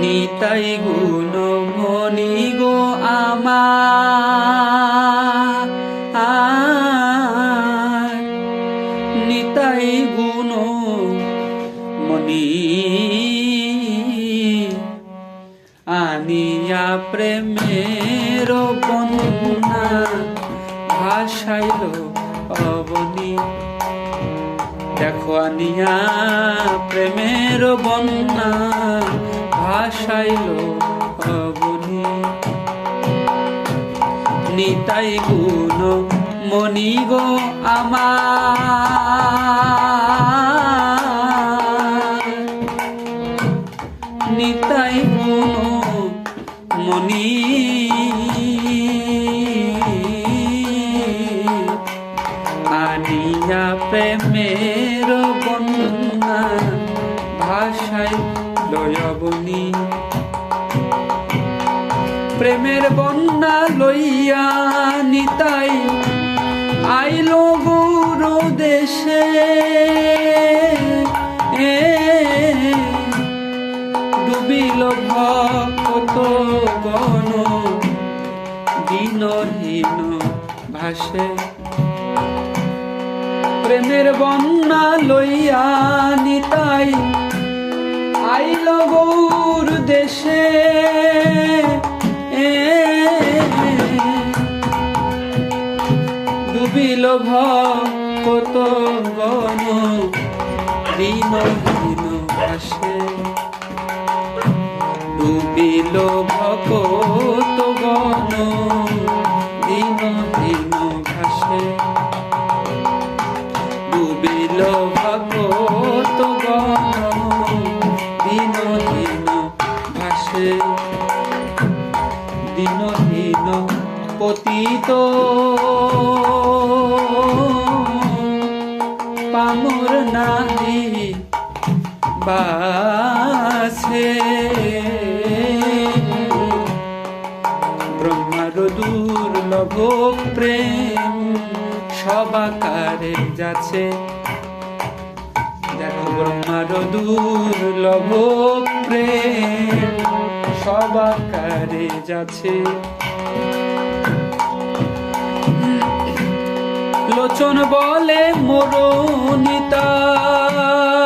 নিতাই গুণ মনি গো আমার, নিতাই গুণ মনি আনিয়া প্রেমের বন্যা ভাসাইল অবনী। দেখো আনিয়া প্রেমের বন্যা ভাসাইল অবনী। নিতাই গুণ মনি গো আমার, নিতাই গুণ মনি আনিয়া প্রেমের বন্যা ভাসাইল অবনী। প্রেমের বন্যা লইয়া নিতাই আইল গুরু দেশে, ডুবিল ভক্ত গণ দীনহীন ভাসে। প্রেমের বন্যা লইয়া নিতাই আইল গৌর দেশে, ডুবিল ভক্ত গণ দীনহীন ভাসে। ডুবিল ভক্ত গণ দীনহীন ভাসে, ডুবিল ভক্ত গণ দীনহীন ভাসে। দীনহীন পতিত পামর নাহি বাসে, ব্রহ্মার দুর্লভ প্রেম সবাকারে যাচ্ছে। দেখো ব্রহ্মার দুর্লভ প্রেম সবাকারে যাচ্ছে। লোচন বলে মোর নিতাই,